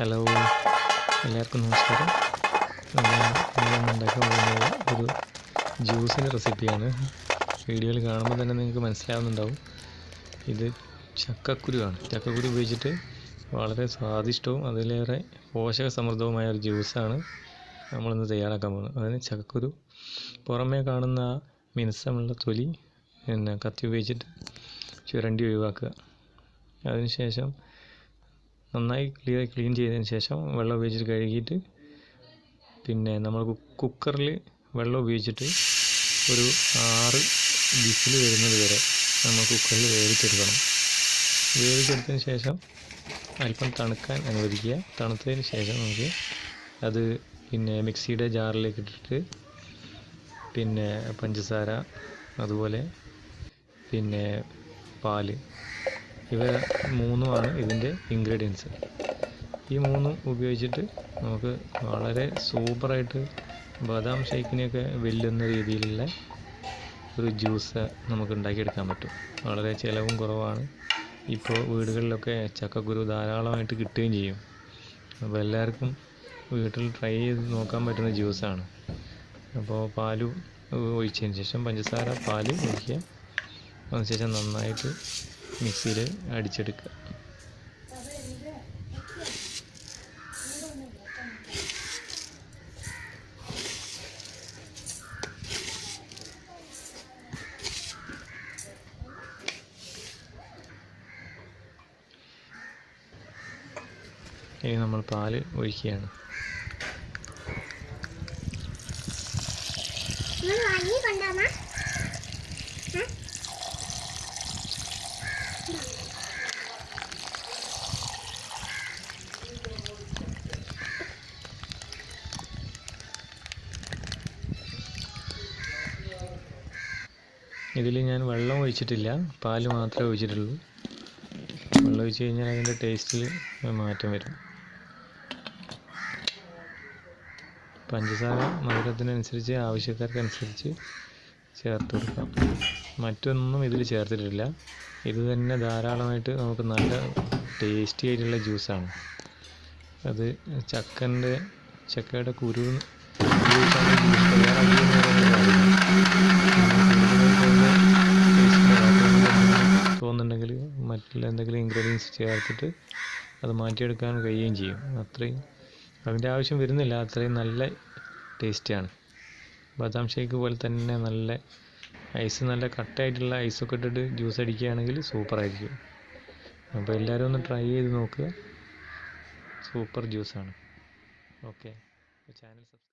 Hello, എല്ലാവർക്കും നമസ്കാരം. നമ്മൾ ഉണ്ടാക്കാൻ പോകുന്നത് ഒരു ജ്യൂസിൻ്റെ റെസിപ്പിയാണ്. വീഡിയോയിൽ കാണുമ്പോൾ തന്നെ നിങ്ങൾക്ക് മനസ്സിലാവുന്നുണ്ടാവും. ഇത് ചക്കക്കുരുവാണ്. ചക്കക്കുരു ഉപയോഗിച്ചിട്ട് വളരെ സ്വാദിഷ്ടവും അതിലേറെ പോഷക സമൃദ്ധവുമായ ഒരു ജ്യൂസാണ് നമ്മളിന്ന് തയ്യാറാക്കാൻ പോകുന്നത്. അതിന് ചക്കക്കുരു പുറമേ കാണുന്ന ആ മിനുസമുള്ള തൊലി കത്തി ഉപയോഗിച്ചിട്ട് ചുരണ്ടി ഒഴിവാക്കുക. അതിനുശേഷം നന്നായി ക്ലീൻ ചെയ്തതിന് ശേഷം വെള്ളം ഉപയോഗിച്ചിട്ട് കഴുകിയിട്ട് പിന്നെ നമ്മൾ കുക്കറിൽ വെള്ളം ഉപയോഗിച്ചിട്ട് ഒരു 6 വിസിൽ വരുന്നത് വരെ നമ്മൾ കുക്കറിൽ വേവിച്ചെടുക്കണം. വേവിച്ചെടുത്തതിന് ശേഷം അല്പം തണുക്കാൻ അനുവദിക്കുക. തണുത്തതിന് ശേഷം നമുക്ക് അത് മിക്സിയുടെ ജാറിലേക്ക് ഇട്ടിട്ട് പഞ്ചസാര, അതുപോലെ പാല്, ഇവ മൂന്നുമാണ് ഇതിൻ്റെ ഇൻഗ്രീഡിയൻസ്. ഈ മൂന്നും ഉപയോഗിച്ചിട്ട് നമുക്ക് വളരെ സൂപ്പറായിട്ട് ബദാം ഷേക്കിനെയൊക്കെ വെല്ലുന്ന രീതിയിലുള്ള ഒരു ജ്യൂസ് നമുക്ക് ഉണ്ടാക്കിയെടുക്കാൻ പറ്റും. വളരെ ചിലവും കുറവാണ്. ഇപ്പോൾ വീടുകളിലൊക്കെ ചക്കക്കുരു ധാരാളമായിട്ട് കിട്ടുകയും ചെയ്യും. അപ്പോൾ എല്ലാവർക്കും വീട്ടിൽ ട്രൈ ചെയ്ത് നോക്കാൻ പറ്റുന്ന ജ്യൂസാണ്. അപ്പോൾ പാൽ ഒഴിച്ചതിന് ശേഷം പഞ്ചസാര, പാല് ഒഴിക്കുക. അതിനുശേഷം നന്നായിട്ട് മിക്സിയിൽ അടിച്ചെടുക്കുക. ഇനി നമ്മൾ പാല് ഒഴിക്കുകയാണ്. ഇതിൽ ഞാൻ വെള്ളം ഒഴിച്ചിട്ടില്ല, പാല് മാത്രമേ ഒഴിച്ചിട്ടുള്ളൂ. വെള്ളം ഒഴിച്ച് കഴിഞ്ഞാൽ അതിൻ്റെ ടേസ്റ്റിൽ മാറ്റം വരും. പഞ്ചസാര മധുരത്തിനനുസരിച്ച്, ആവശ്യക്കാർക്കനുസരിച്ച് ചേർത്ത് കൊടുക്കാം. മറ്റൊന്നും ഇതിൽ ചേർത്തിട്ടില്ല. ഇത് തന്നെ ധാരാളമായിട്ട് നമുക്ക് നല്ല ടേസ്റ്റി ആയിട്ടുള്ള ജ്യൂസാണ്. അത് ചക്കയുടെ കുരു തോന്നുന്നുണ്ടെങ്കിൽ മറ്റുള്ള എന്തെങ്കിലും ഇൻഗ്രീഡിയൻസ് ചേർത്തിട്ട് അത് മാറ്റിയെടുക്കാൻ കഴിയുകയും ചെയ്യും. അത്രയും അതിൻ്റെ ആവശ്യം വരുന്നില്ല. അത്രയും നല്ല ടേസ്റ്റിയാണ്. ബദാം ഷേക്ക് പോലെ തന്നെ നല്ല കട്ടയായിട്ടുള്ള ഐസൊക്കെ ഇട്ടിട്ട് ജ്യൂസ് അടിക്കുകയാണെങ്കിൽ സൂപ്പറായിരിക്കും. അപ്പോൾ എല്ലാവരും ഒന്ന് ട്രൈ ചെയ്ത് നോക്കുക. സൂപ്പർ ജ്യൂസാണ്. Okay, channel subscribe